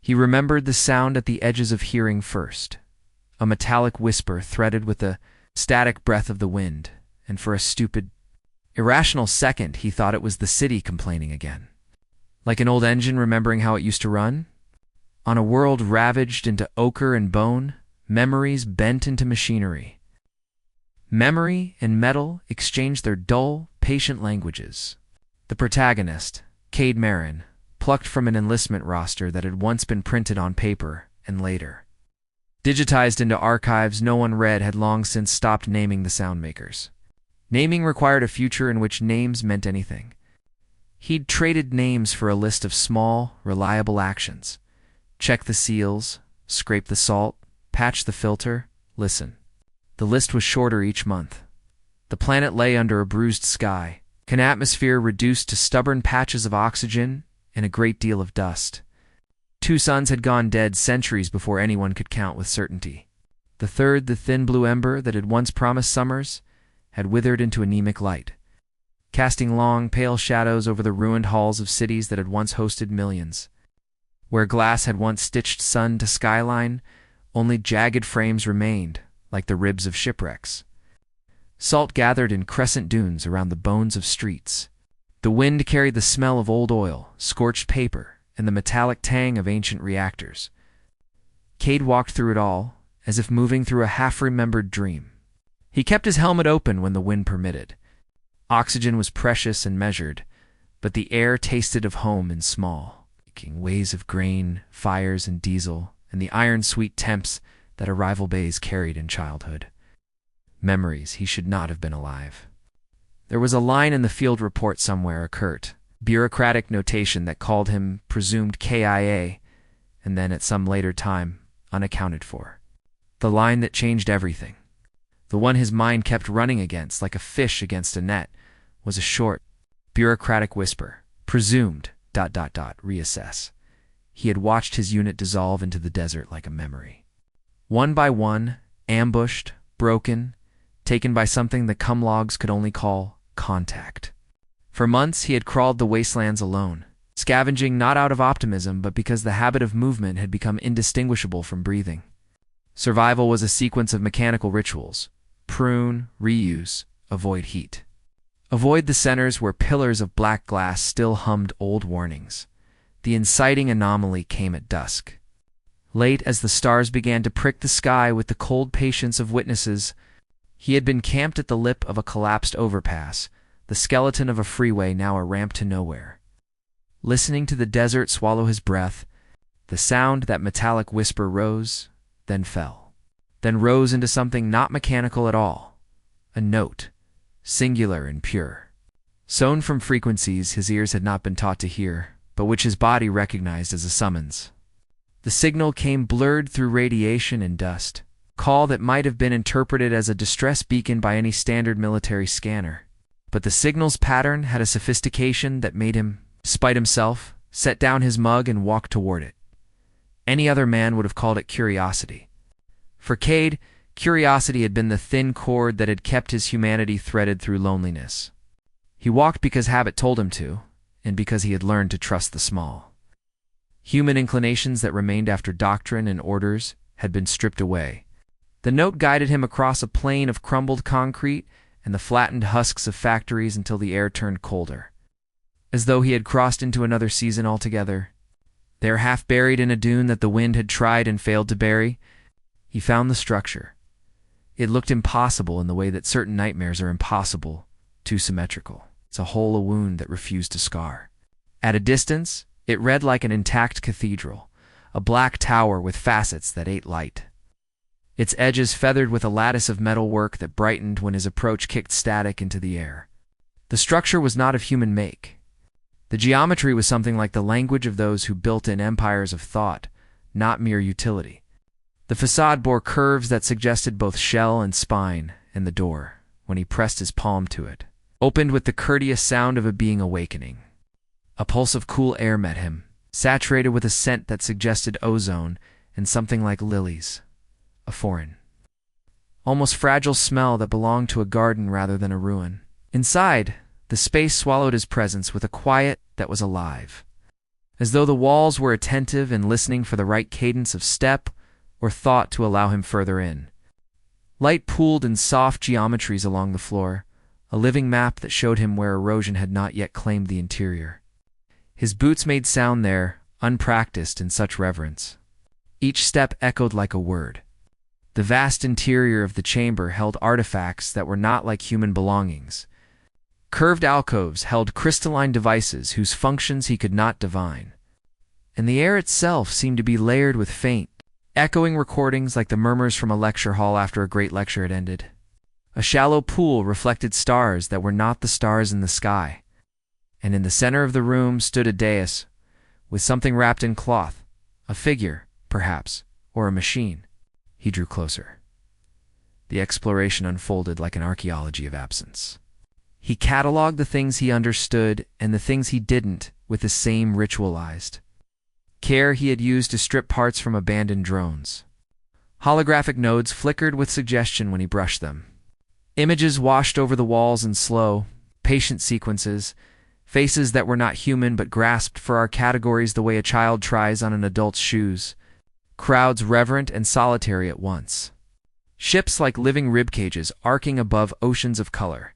He remembered the sound at the edges of hearing first, a metallic whisper threaded with the static breath of the wind, and for a stupid, irrational second he thought it was the city complaining again. Like an old engine remembering how it used to run? On a world ravaged into ochre and bone, memories bent into machinery. Memory and metal exchanged their dull, patient languages. The protagonist, Kade Mirren, plucked from an enlistment roster that had once been printed on paper and later digitized into archives no one read, had long since stopped naming the soundmakers. Naming required a future in which names meant anything. He'd traded names for a list of small, reliable actions. Check the seals, scrape the salt, patch the filter, listen. The list was shorter each month. The planet lay under a bruised sky, an atmosphere reduced to stubborn patches of oxygen and a great deal of dust. 2 suns had gone dead centuries before anyone could count with certainty. The third, the thin blue ember that had once promised summers, had withered into anemic light, casting long, pale shadows over the ruined halls of cities that had once hosted millions. Where glass had once stitched sun to skyline, only jagged frames remained, like the ribs of shipwrecks. Salt gathered in crescent dunes around the bones of streets. The wind carried the smell of old oil, scorched paper, and the metallic tang of ancient reactors. Kade walked through it all, as if moving through a half-remembered dream. He kept his helmet open when the wind permitted. Oxygen was precious and measured, but the air tasted of home in small, ways of grain, fires, and diesel, and the iron-sweet temps that arrival bays carried in childhood. Memories he should not have been alive. There was a line in the field report somewhere, a curt, bureaucratic notation that called him presumed KIA, and then at some later time, unaccounted for. The line that changed everything, the one his mind kept running against like a fish against a net, was a short, bureaucratic whisper, presumed, ... reassess. He had watched his unit dissolve into the desert like a memory. One by one, ambushed, broken, taken by something the cumlogs could only call contact. For months he had crawled the wastelands alone, scavenging not out of optimism but because the habit of movement had become indistinguishable from breathing. Survival was a sequence of mechanical rituals: prune, reuse, avoid heat. Avoid the centers where pillars of black glass still hummed old warnings. The inciting anomaly came at dusk. Late, as the stars began to prick the sky with the cold patience of witnesses, he had been camped at the lip of a collapsed overpass, the skeleton of a freeway now a ramp to nowhere. Listening to the desert swallow his breath, the sound, that metallic whisper, rose, then fell, then rose into something not mechanical at all, a note, singular and pure, sown from frequencies his ears had not been taught to hear, but which his body recognized as a summons. The signal came blurred through radiation and dust, call that might have been interpreted as a distress beacon by any standard military scanner. But the signal's pattern had a sophistication that made him, despite himself, set down his mug and walk toward it. Any other man would have called it curiosity. For Kade, curiosity had been the thin cord that had kept his humanity threaded through loneliness. He walked because habit told him to, and because he had learned to trust the small. Human inclinations that remained after doctrine and orders had been stripped away. The note guided him across a plain of crumbled concrete and the flattened husks of factories until the air turned colder. As though he had crossed into another season altogether. There, half buried in a dune that the wind had tried and failed to bury, he found the structure. It looked impossible in the way that certain nightmares are impossible, too symmetrical. It's a hole, a wound that refused to scar. At a distance, it read like an intact cathedral, a black tower with facets that ate light. Its edges feathered with a lattice of metal work that brightened when his approach kicked static into the air. The structure was not of human make. The geometry was something like the language of those who built in empires of thought, not mere utility. The facade bore curves that suggested both shell and spine, and the door, when he pressed his palm to it, opened with the courteous sound of a being awakening. A pulse of cool air met him, saturated with a scent that suggested ozone and something like lilies. A foreign, almost fragile smell that belonged to a garden rather than a ruin. Inside, the space swallowed his presence with a quiet that was alive. as though the walls were attentive and listening for the right cadence of step or thought to allow him further in. Light pooled in soft geometries along the floor, a living map that showed him where erosion had not yet claimed the interior. His boots made sound there, unpracticed in such reverence. Each step echoed like a word. The vast interior of the chamber held artifacts that were not like human belongings. Curved alcoves held crystalline devices whose functions he could not divine. And the air itself seemed to be layered with faint, echoing recordings like the murmurs from a lecture hall after a great lecture had ended. A shallow pool reflected stars that were not the stars in the sky. And in the center of the room stood a dais with something wrapped in cloth, a figure, perhaps, or a machine. He drew closer. The exploration unfolded like an archaeology of absence. He cataloged the things he understood and the things he didn't with the same ritualized care he had used to strip parts from abandoned drones. Holographic nodes flickered with suggestion when he brushed them. Images washed over the walls in slow, patient sequences, faces that were not human but grasped for our categories the way a child tries on an adult's shoes, crowds reverent and solitary at once. Ships like living rib cages arcing above oceans of color.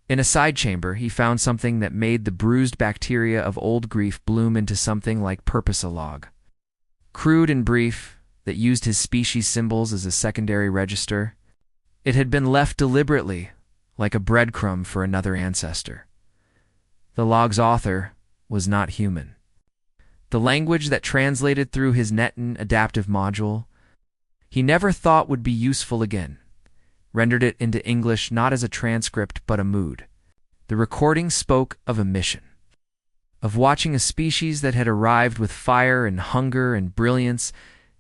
In a side chamber, he found something that made the bruised bacteria of old grief bloom into something like purpose, a log. Crude and brief, that used his species symbols as a secondary register. It had been left deliberately, like a breadcrumb for another ancestor. The log's author was not human. The language that translated through his Netin adaptive module, he never thought would be useful again, rendered it into English not as a transcript but a mood. The recording spoke of a mission, of watching a species that had arrived with fire and hunger and brilliance,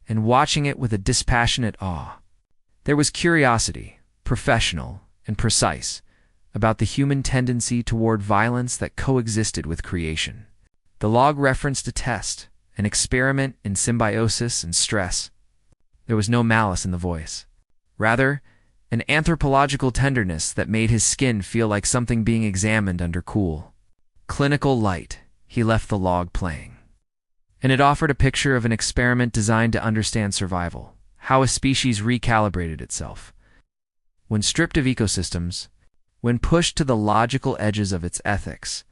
and watching it with a dispassionate awe. There was curiosity, professional and precise, about the human tendency toward violence that coexisted with creation. The log referenced a test, an experiment in symbiosis and stress. There was no malice in the voice. Rather, an anthropological tenderness that made his skin feel like something being examined under cool, clinical light. He left the log playing. And it offered a picture of an experiment designed to understand survival, how a species recalibrated itself. When stripped of ecosystems, when pushed to the logical edges of its ethics,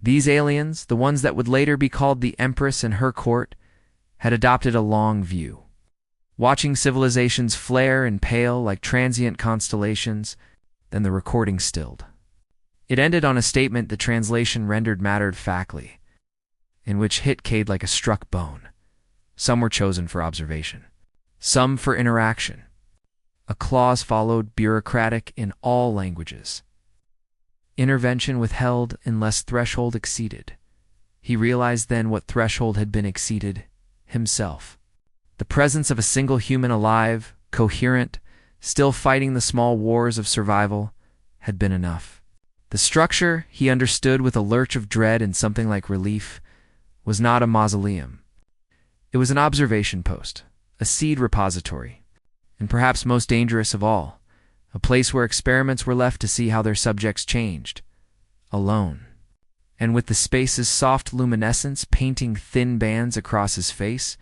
these aliens, the ones that would later be called the Empress and her court, had adopted a long view. Watching civilizations flare and pale like transient constellations, then the recording stilled. It ended on a statement the translation rendered matter-of-factly, in which hit Kade like a struck bone. Some were chosen for observation, some for interaction. A clause followed, bureaucratic in all languages. Intervention withheld unless threshold exceeded. He realized then what threshold had been exceeded: himself. The presence of a single human alive, coherent, still fighting the small wars of survival, had been enough. The structure, he understood with a lurch of dread and something like relief, was not a mausoleum. It was an observation post, a seed repository, and perhaps most dangerous of all, a place where experiments were left to see how their subjects changed, alone. And with the space's soft luminescence painting thin bands across his face,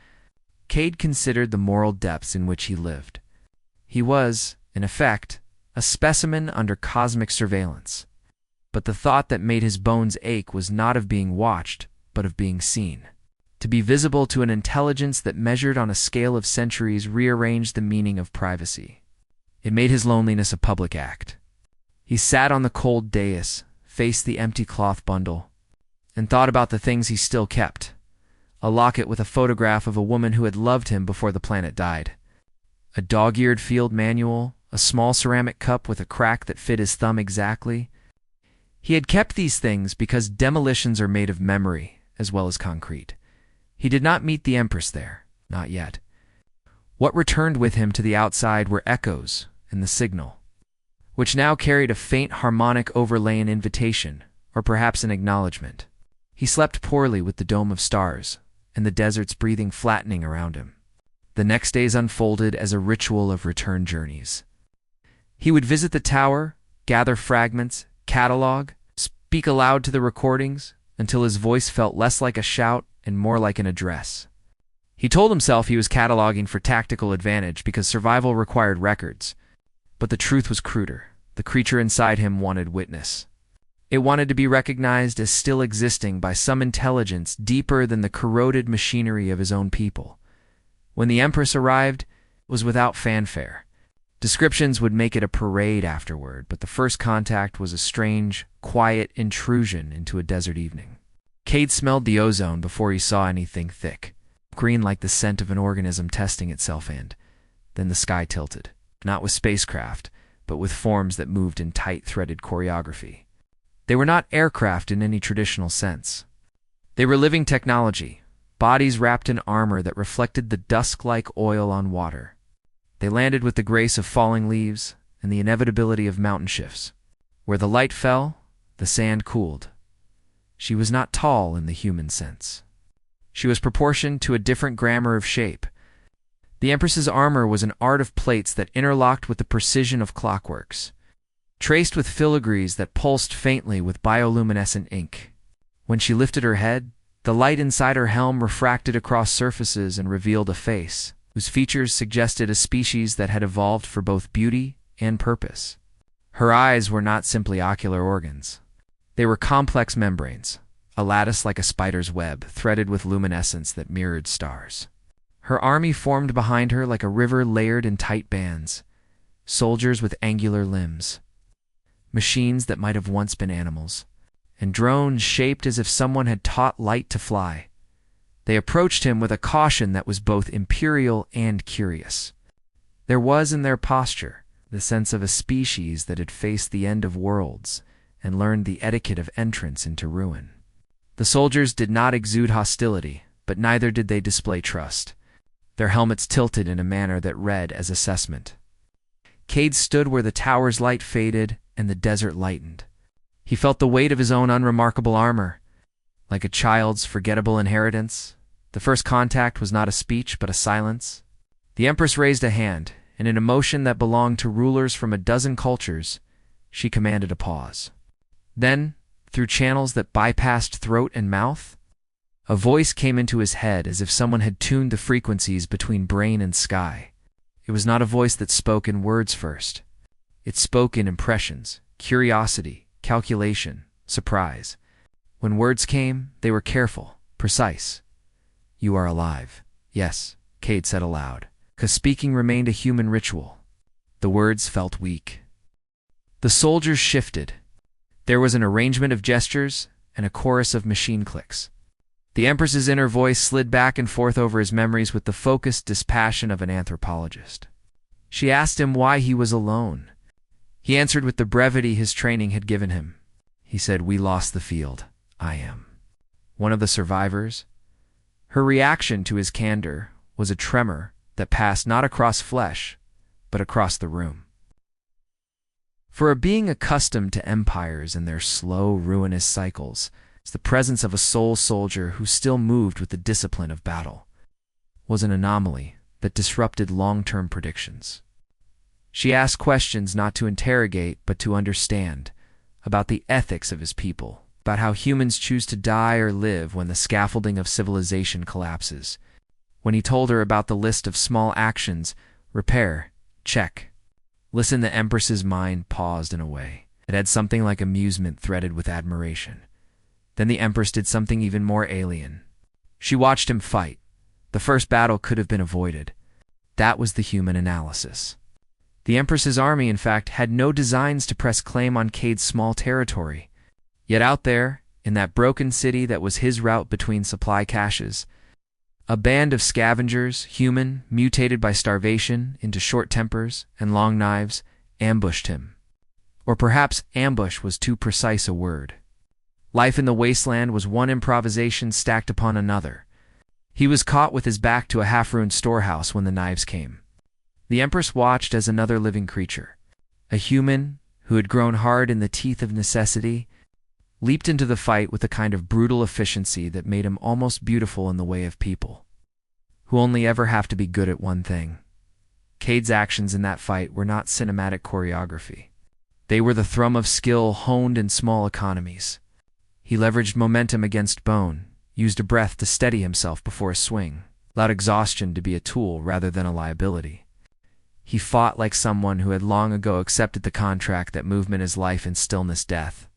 Kade considered the moral depths in which he lived. He was, in effect, a specimen under cosmic surveillance. But the thought that made his bones ache was not of being watched, but of being seen. To be visible to an intelligence that measured on a scale of centuries rearranged the meaning of privacy. It made his loneliness a public act. He sat on the cold dais, faced the empty cloth bundle, and thought about the things he still kept. A locket with a photograph of a woman who had loved him before the planet died. A dog-eared field manual, a small ceramic cup with a crack that fit his thumb exactly. He had kept these things because demolitions are made of memory as well as concrete. He did not meet the Empress there, not yet. What returned with him to the outside were echoes and the signal, which now carried a faint harmonic overlay, an invitation, or perhaps an acknowledgement. He slept poorly with the dome of stars, and the desert's breathing flattening around him. The next days unfolded as a ritual of return journeys. He would visit the tower, gather fragments, catalog, speak aloud to the recordings, until his voice felt less like a shout and more like an address. He told himself he was cataloging for tactical advantage because survival required records. But the truth was cruder. The creature inside him wanted witness. It wanted to be recognized as still existing by some intelligence deeper than the corroded machinery of his own people. When the Empress arrived, it was without fanfare. Descriptions would make it a parade afterward, but the first contact was a strange, quiet intrusion into a desert evening. Kade smelled the ozone before he saw anything thick, green like the scent of an organism testing itself, and then the sky tilted, not with spacecraft, but with forms that moved in tight threaded choreography. They were not aircraft in any traditional sense. They were living technology, bodies wrapped in armor that reflected the dusk-like oil on water. They landed with the grace of falling leaves and the inevitability of mountain shifts. Where the light fell, the sand cooled. She was not tall in the human sense. She was proportioned to a different grammar of shape. The Empress's armor was an art of plates that interlocked with the precision of clockworks, traced with filigrees that pulsed faintly with bioluminescent ink. When she lifted her head, the light inside her helm refracted across surfaces and revealed a face whose features suggested a species that had evolved for both beauty and purpose. Her eyes were not simply ocular organs. They were complex membranes, a lattice like a spider's web, threaded with luminescence that mirrored stars. Her army formed behind her like a river layered in tight bands, soldiers with angular limbs, machines that might have once been animals, and drones shaped as if someone had taught light to fly. They approached him with a caution that was both imperial and curious. There was in their posture the sense of a species that had faced the end of worlds and learned the etiquette of entrance into ruin. The soldiers did not exude hostility, but neither did they display trust. Their helmets tilted in a manner that read as assessment. Kade stood where the tower's light faded and the desert lightened. He felt the weight of his own unremarkable armor. Like a child's forgettable inheritance, the first contact was not a speech but a silence. The Empress raised a hand, and in a motion that belonged to rulers from a dozen cultures, she commanded a pause. Then, through channels that bypassed throat and mouth, a voice came into his head as if someone had tuned the frequencies between brain and sky. It was not a voice that spoke in words first. It spoke in impressions, curiosity, calculation, surprise. When words came, they were careful, precise. "You are alive." "Yes," Kade said aloud, 'cause speaking remained a human ritual. The words felt weak. The soldiers shifted. There was an arrangement of gestures and a chorus of machine clicks. The Empress's inner voice slid back and forth over his memories with the focused dispassion of an anthropologist. She asked him why he was alone. He answered with the brevity his training had given him. He said, "We lost the field. I am one of the survivors." Her reaction to his candor was a tremor that passed not across flesh, but across the room. For a being accustomed to empires and their slow, ruinous cycles, the presence of a sole soldier who still moved with the discipline of battle was an anomaly that disrupted long-term predictions. She asked questions not to interrogate but to understand, about the ethics of his people, about how humans choose to die or live when the scaffolding of civilization collapses. When he told her about the list of small actions, repair, check. Listen, the Empress's mind paused in a way. It had something like amusement threaded with admiration. Then the Empress did something even more alien. She watched him fight. The first battle could have been avoided. That was the human analysis. The Empress's army, in fact, had no designs to press claim on Kade's small territory. Yet out there, in that broken city that was his route between supply caches, a band of scavengers, human, mutated by starvation into short tempers and long knives, ambushed him. Or perhaps ambush was too precise a word. Life in the wasteland was one improvisation stacked upon another. He was caught with his back to a half-ruined storehouse when the knives came. The Empress watched as another living creature, a human who had grown hard in the teeth of necessity, leaped into the fight with a kind of brutal efficiency that made him almost beautiful in the way of people, who only ever have to be good at one thing. Kade's actions in that fight were not cinematic choreography. They were the thrum of skill honed in small economies. He leveraged momentum against bone, used a breath to steady himself before a swing, allowed exhaustion to be a tool rather than a liability. He fought like someone who had long ago accepted the contract that movement is life and stillness death.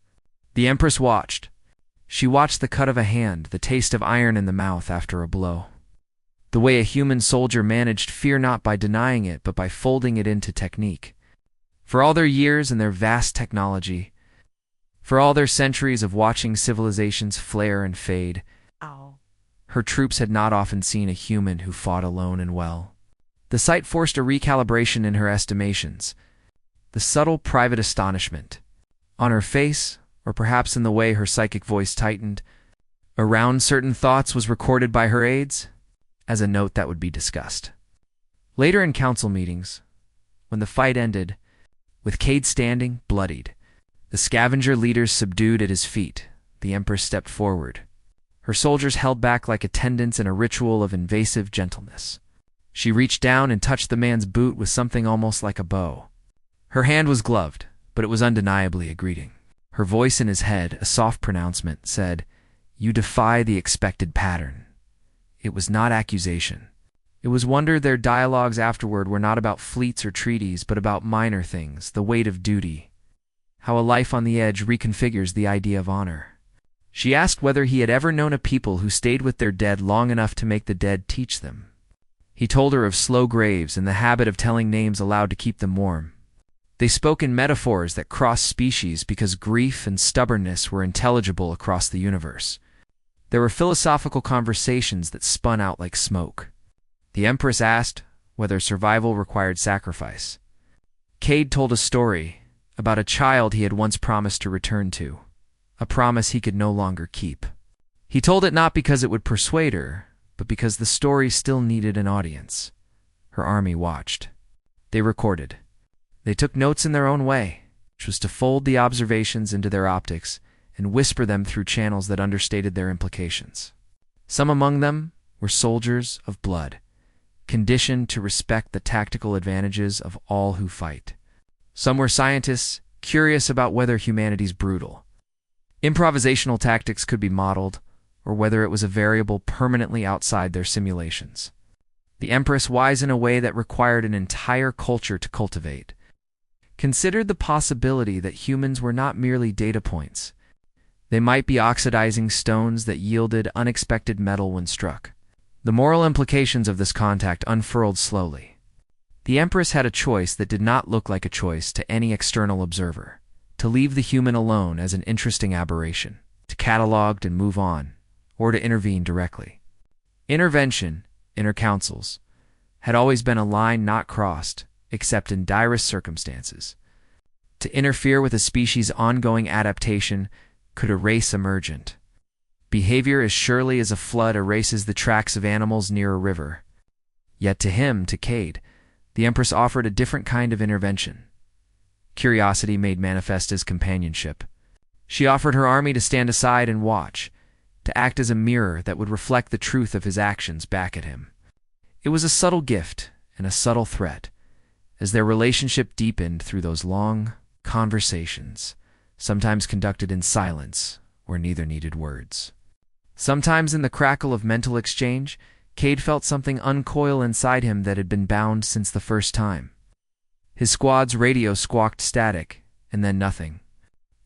The Empress watched. She watched the cut of a hand, the taste of iron in the mouth after a blow. The way a human soldier managed fear not by denying it, but by folding it into technique. For all their years and their vast technology, for all their centuries of watching civilizations flare and fade, her troops had not often seen a human who fought alone and well. The sight forced a recalibration in her estimations, the subtle private astonishment. On her face, or perhaps in the way her psychic voice tightened, around certain thoughts was recorded by her aides as a note that would be discussed. Later in council meetings, when the fight ended, with Kade standing, bloodied, the scavenger leaders subdued at his feet, the Empress stepped forward. Her soldiers held back like attendants in a ritual of invasive gentleness. She reached down and touched the man's boot with something almost like a bow. Her hand was gloved, but it was undeniably a greeting. Her voice in his head, a soft pronouncement, said, "You defy the expected pattern." It was not accusation. It was wonder their dialogues afterward were not about fleets or treaties, but about minor things, the weight of duty, how a life on the edge reconfigures the idea of honor. She asked whether he had ever known a people who stayed with their dead long enough to make the dead teach them. He told her of slow graves and the habit of telling names aloud to keep them warm. They spoke in metaphors that crossed species because grief and stubbornness were intelligible across the universe. There were philosophical conversations that spun out like smoke. The Empress asked whether survival required sacrifice. Kade told a story about a child he had once promised to return to, a promise he could no longer keep. He told it not because it would persuade her, but because the story still needed an audience. Her army watched. They recorded. They took notes in their own way, which was to fold the observations into their optics and whisper them through channels that understated their implications. Some among them were soldiers of blood, conditioned to respect the tactical advantages of all who fight. Some were scientists, curious about whether humanity's brutal, improvisational tactics could be modeled, or whether it was a variable permanently outside their simulations. The Empress, wise in a way that required an entire culture to cultivate, considered the possibility that humans were not merely data points. They might be oxidizing stones that yielded unexpected metal when struck. The moral implications of this contact unfurled slowly. The Empress had a choice that did not look like a choice to any external observer: to leave the human alone as an interesting aberration, to catalog and move on, or to intervene directly. Intervention, in her counsels, had always been a line not crossed except in direst circumstances. To interfere with a species' ongoing adaptation could erase emergent behavior as surely as a flood erases the tracks of animals near a river. Yet to him, to Kade, the Empress offered a different kind of intervention. Curiosity made manifest as companionship. She offered her army to stand aside and watch, to act as a mirror that would reflect the truth of his actions back at him. It was a subtle gift and a subtle threat, as their relationship deepened through those long conversations, sometimes conducted in silence where neither needed words. Sometimes in the crackle of mental exchange, Kade felt something uncoil inside him that had been bound since the first time. His squad's radio squawked static, and then nothing.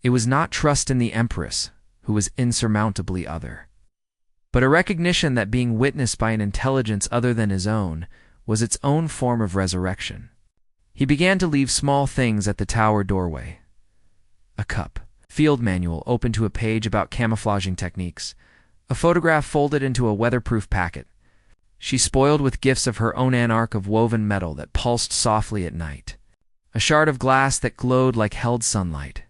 It was not trust in the Empress, who was insurmountably other, but a recognition that being witnessed by an intelligence other than his own was its own form of resurrection. He began to leave small things at the tower doorway. A cup, field manual open to a page about camouflaging techniques, a photograph folded into a weatherproof packet. She spoiled with gifts of her own anarch of woven metal that pulsed softly at night, a shard of glass that glowed like held sunlight,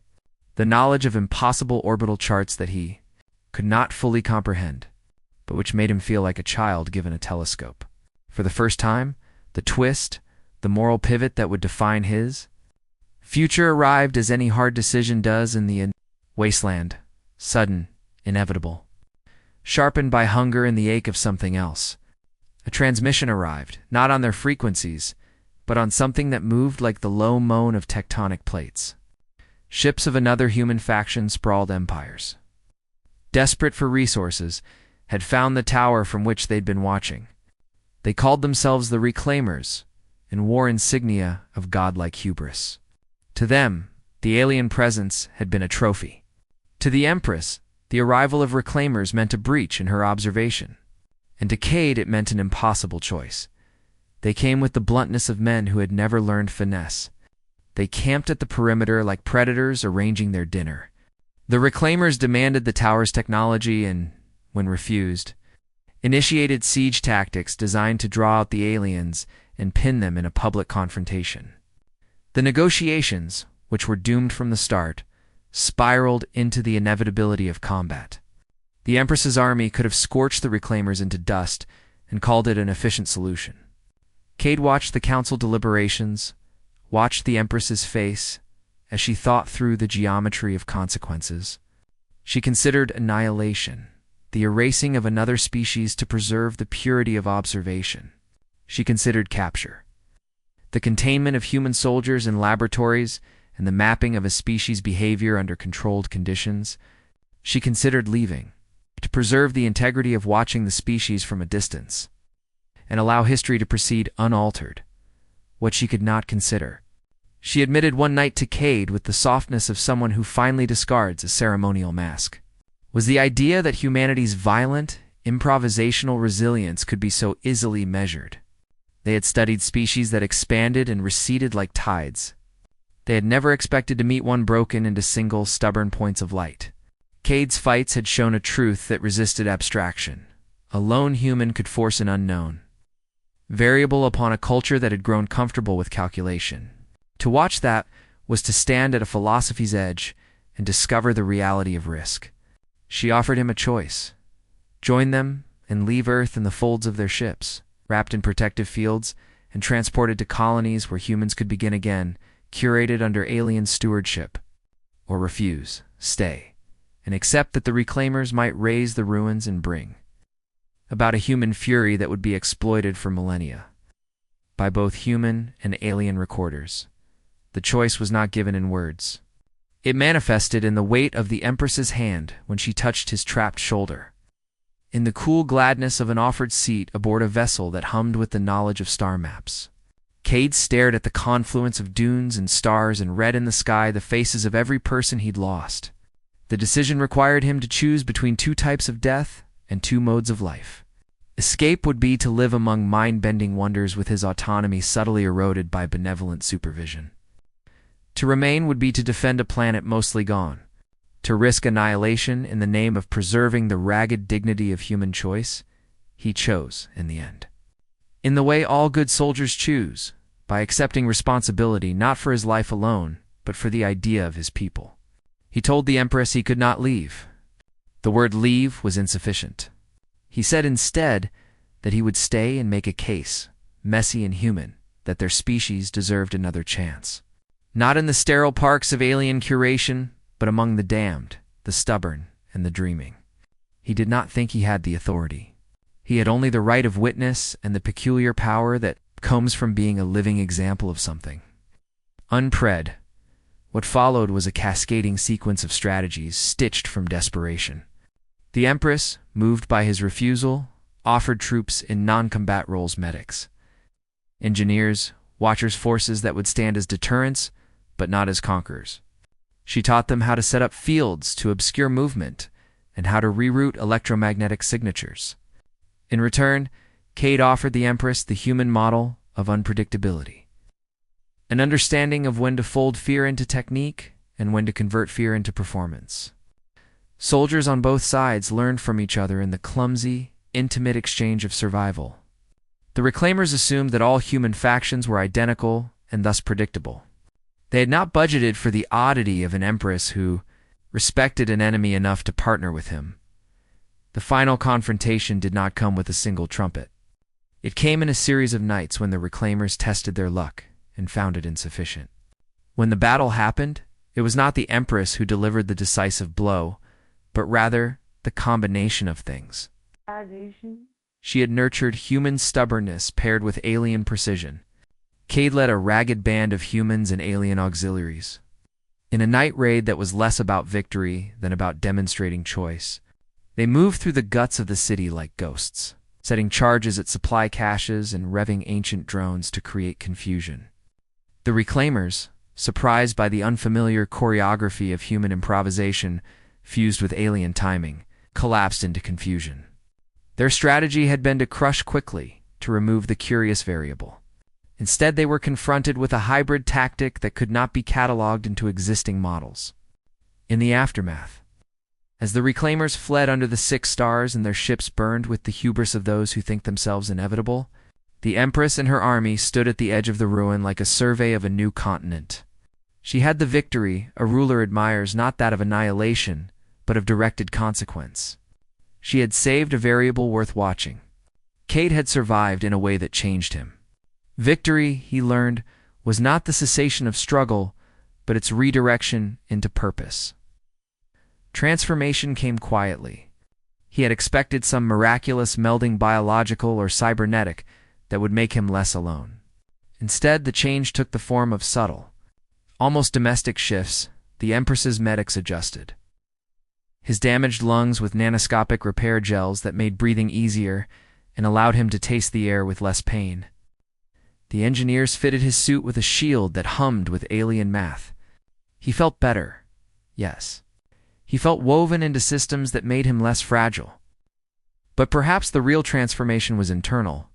the knowledge of impossible orbital charts that he could not fully comprehend, but which made him feel like a child given a telescope. For the first time, the twist, the moral pivot that would define his future arrived as any hard decision does in the wasteland, sudden, inevitable, sharpened by hunger and the ache of something else. A transmission arrived, not on their frequencies, but on something that moved like the low moan of tectonic plates. Ships of another human faction sprawled empires. Desperate for resources, had found the tower from which they'd been watching. They called themselves the Reclaimers and wore insignia of godlike hubris. To them, the alien presence had been a trophy. To the Empress, the arrival of Reclaimers meant a breach in her observation. And to Kade it meant an impossible choice. They came with the bluntness of men who had never learned finesse. They camped at the perimeter like predators arranging their dinner. The Reclaimers demanded the tower's technology and, when refused, initiated siege tactics designed to draw out the aliens and pin them in a public confrontation. The negotiations, which were doomed from the start, spiraled into the inevitability of combat. The Empress's army could have scorched the Reclaimers into dust and called it an efficient solution. Kade watched the council deliberations, watched the Empress's face as she thought through the geometry of consequences. She considered annihilation, the erasing of another species to preserve the purity of observation. She considered capture, the containment of human soldiers in laboratories and the mapping of a species' behavior under controlled conditions. She considered leaving, to preserve the integrity of watching the species from a distance, and allow history to proceed unaltered. What she could not consider, she admitted one night to Kade with the softness of someone who finally discards a ceremonial mask, was the idea that humanity's violent, improvisational resilience could be so easily measured. They had studied species that expanded and receded like tides. They had never expected to meet one broken into single, stubborn points of light. Kade's fights had shown a truth that resisted abstraction. A lone human could force an unknown, variable upon a culture that had grown comfortable with calculation. To watch that was to stand at a philosophy's edge and discover the reality of risk. She offered him a choice: join them and leave Earth in the folds of their ships, wrapped in protective fields and transported to colonies where humans could begin again, curated under alien stewardship, or refuse, stay, and accept that the Reclaimers might raise the ruins and bring about a human fury that would be exploited for millennia by both human and alien recorders. The choice was not given in words. It manifested in the weight of the Empress's hand when she touched his trapped shoulder, in the cool gladness of an offered seat aboard a vessel that hummed with the knowledge of star maps. Kade stared at the confluence of dunes and stars and read in the sky the faces of every person he'd lost. The decision required him to choose between two types of death and two modes of life. Escape would be to live among mind-bending wonders with his autonomy subtly eroded by benevolent supervision. To remain would be to defend a planet mostly gone, to risk annihilation in the name of preserving the ragged dignity of human choice. He chose in the end, in the way all good soldiers choose, by accepting responsibility not for his life alone, but for the idea of his people. He told the Empress he could not leave. The word leave was insufficient. He said instead that he would stay and make a case, messy and human, that their species deserved another chance. Not in the sterile parks of alien curation, but among the damned, the stubborn, and the dreaming. He did not think he had the authority. He had only the right of witness and the peculiar power that comes from being a living example of something. Unpred. What followed was a cascading sequence of strategies stitched from desperation. The Empress, moved by his refusal, offered troops in non-combat roles medics, engineers, watchers, forces that would stand as deterrents, but not as conquerors. She taught them how to set up fields to obscure movement and how to reroute electromagnetic signatures. In return, Kade offered the Empress the human model of unpredictability, an understanding of when to fold fear into technique and when to convert fear into performance. Soldiers on both sides learned from each other in the clumsy, intimate exchange of survival. The Reclaimers assumed that all human factions were identical and thus predictable. They had not budgeted for the oddity of an Empress who respected an enemy enough to partner with him. The final confrontation did not come with a single trumpet. It came in a series of nights when the Reclaimers tested their luck and found it insufficient. When the battle happened, it was not the Empress who delivered the decisive blow, but rather the combination of things. She had nurtured human stubbornness paired with alien precision. Kade led a ragged band of humans and alien auxiliaries. In a night raid that was less about victory than about demonstrating choice, They moved through the guts of the city like ghosts, setting charges at supply caches and revving ancient drones to create confusion. The reclaimers, surprised by the unfamiliar choreography of human improvisation fused with alien timing, collapsed into confusion. Their strategy had been to crush quickly, to remove the curious variable. Instead, they were confronted with a hybrid tactic that could not be cataloged into existing models. In the aftermath, as the reclaimers fled under the 6 stars and their ships burned with the hubris of those who think themselves inevitable, the Empress and her army stood at the edge of the ruin like a survey of a new continent. She had the victory a ruler admires, not that of annihilation, but of directed consequence. She had saved a variable worth watching. Kade had survived in a way that changed him. Victory, he learned, was not the cessation of struggle, but its redirection into purpose. Transformation came quietly. He had expected some miraculous melding, biological or cybernetic, that would make him less alone. Instead, the change took the form of subtle, almost domestic shifts. The Empress's medics adjusted. His damaged lungs with nanoscopic repair gels that made breathing easier and allowed him to taste the air with less pain. The engineers fitted his suit with a shield that hummed with alien math. He felt better, yes. He felt woven into systems that made him less fragile. But perhaps the real transformation was internal.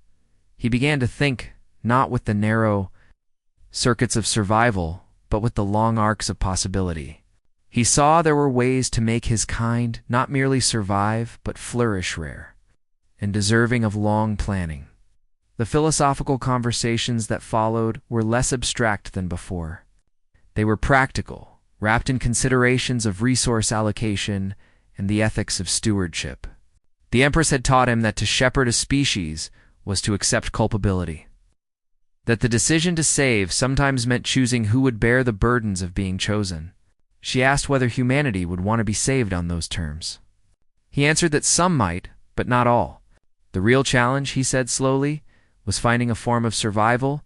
He began to think, not with the narrow circuits of survival, but with the long arcs of possibility. He saw there were ways to make his kind not merely survive, but flourish, rare and deserving of long planning. The philosophical conversations that followed were less abstract than before. They were practical, wrapped in considerations of resource allocation and the ethics of stewardship. The Empress had taught him that to shepherd a species was to accept culpability. That the decision to save sometimes meant choosing who would bear the burdens of being chosen. She asked whether humanity would want to be saved on those terms. He answered that some might, but not all. The real challenge, he said slowly, was finding a form of survival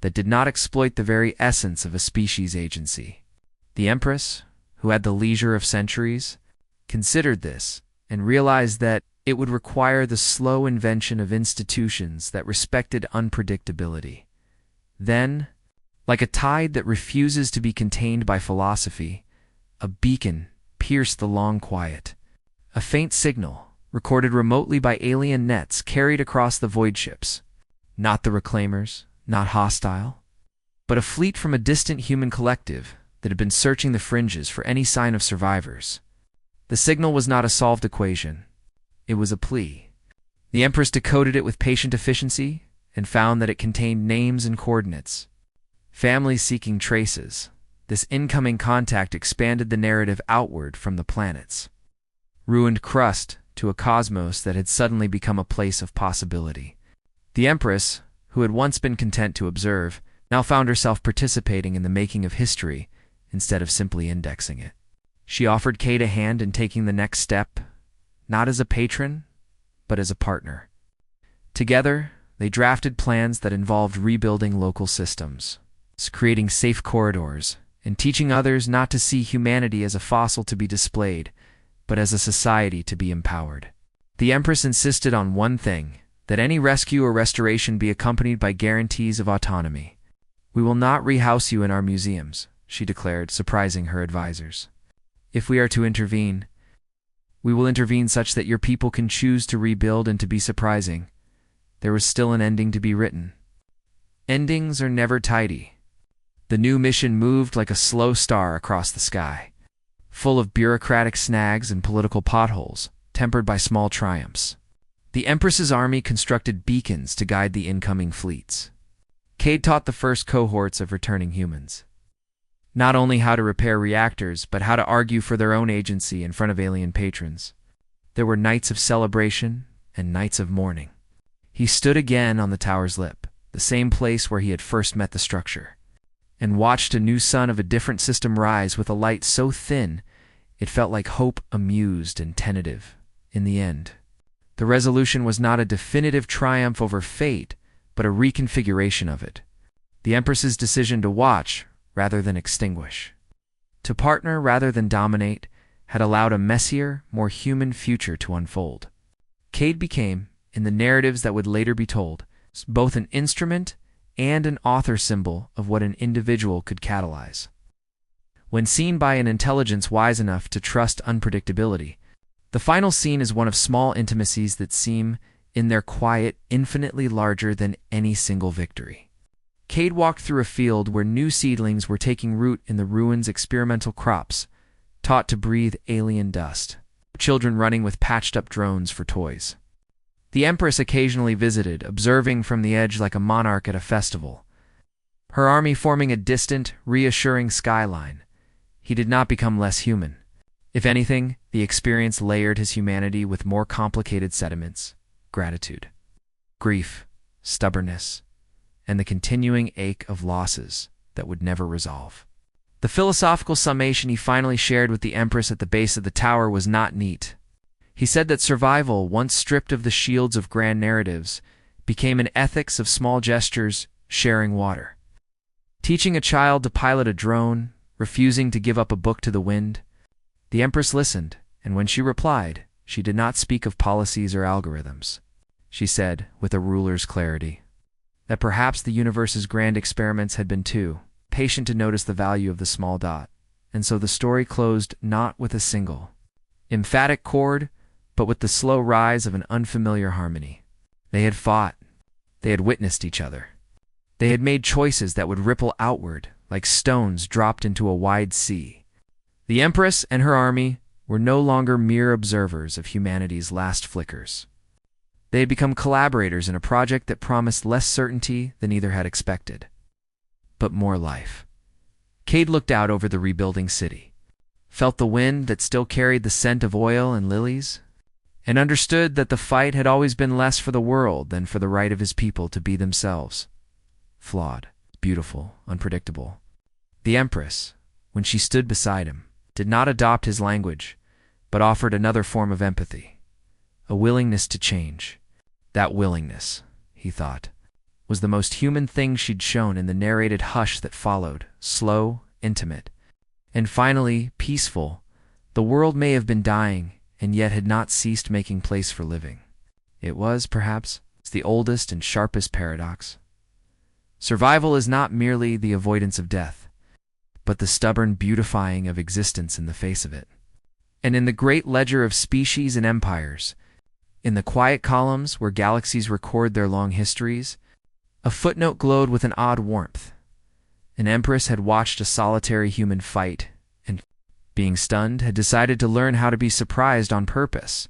that did not exploit the very essence of a species' agency. The Empress, who had the leisure of centuries, considered this and realized that it would require the slow invention of institutions that respected unpredictability. Then, like a tide that refuses to be contained by philosophy, a beacon pierced the long quiet. A faint signal, recorded remotely by alien nets, carried across the void ships. Not the reclaimers, not hostile, but a fleet from a distant human collective that had been searching the fringes for any sign of survivors. The signal was not a solved equation. It was a plea. The Empress decoded it with patient efficiency and found that it contained names and coordinates. Families seeking traces. This incoming contact expanded the narrative outward from the planets. Ruined crust to a cosmos that had suddenly become a place of possibility. The Empress, who had once been content to observe, now found herself participating in the making of history instead of simply indexing it. She offered Kade a hand in taking the next step, not as a patron, but as a partner. Together, they drafted plans that involved rebuilding local systems, creating safe corridors, and teaching others not to see humanity as a fossil to be displayed, but as a society to be empowered. The Empress insisted on one thing, that any rescue or restoration be accompanied by guarantees of autonomy. "We will not rehouse you in our museums," she declared, surprising her advisors. "If we are to intervene, we will intervene such that your people can choose to rebuild and to be surprising." There was still an ending to be written. Endings are never tidy. The new mission moved like a slow star across the sky, full of bureaucratic snags and political potholes, tempered by small triumphs. The Empress's army constructed beacons to guide the incoming fleets. Kade taught the first cohorts of returning humans not only how to repair reactors, but how to argue for their own agency in front of alien patrons. There were nights of celebration and nights of mourning. He stood again on the tower's lip, the same place where he had first met the structure, and watched a new sun of a different system rise with a light so thin it felt like hope, amused and tentative. In the end, the resolution was not a definitive triumph over fate, but a reconfiguration of it. The Empress's decision to watch rather than extinguish, to partner rather than dominate, had allowed a messier, more human future to unfold. Kade became, in the narratives that would later be told, both an instrument and an author symbol of what an individual could catalyze. When seen by an intelligence wise enough to trust unpredictability, the final scene is one of small intimacies that seem, in their quiet, infinitely larger than any single victory. Kade walked through a field where new seedlings were taking root in the ruins, experimental crops, taught to breathe alien dust, children running with patched-up drones for toys. The Empress occasionally visited, observing from the edge like a monarch at a festival, her army forming a distant, reassuring skyline. He did not become less human. If anything, the experience layered his humanity with more complicated sediments: gratitude, grief, stubbornness, and the continuing ache of losses that would never resolve. The philosophical summation he finally shared with the Empress at the base of the tower was not neat. He said that survival, once stripped of the shields of grand narratives, became an ethics of small gestures, sharing water. Teaching a child to pilot a drone, refusing to give up a book to the wind. The Empress listened, and when she replied, she did not speak of policies or algorithms. She said, with a ruler's clarity, that perhaps the universe's grand experiments had been too patient to notice the value of the small dot, and so the story closed not with a single, emphatic chord, but with the slow rise of an unfamiliar harmony. They had fought. They had witnessed each other. They had made choices that would ripple outward like stones dropped into a wide sea. The Empress and her army were no longer mere observers of humanity's last flickers. They had become collaborators in a project that promised less certainty than either had expected, but more life. Kade looked out over the rebuilding city, felt the wind that still carried the scent of oil and lilies, and understood that the fight had always been less for the world than for the right of his people to be themselves. Flawed, beautiful, unpredictable. The Empress, when she stood beside him, did not adopt his language, but offered another form of empathy, a willingness to change. That willingness, he thought, was the most human thing she'd shown in the narrated hush that followed, slow, intimate, and finally peaceful. The world may have been dying, and yet had not ceased making place for living. It was, perhaps, the oldest and sharpest paradox. Survival is not merely the avoidance of death, but the stubborn beautifying of existence in the face of it. And in the great ledger of species and empires, in the quiet columns where galaxies record their long histories, a footnote glowed with an odd warmth. An Empress had watched a solitary human fight, and, being stunned, had decided to learn how to be surprised on purpose.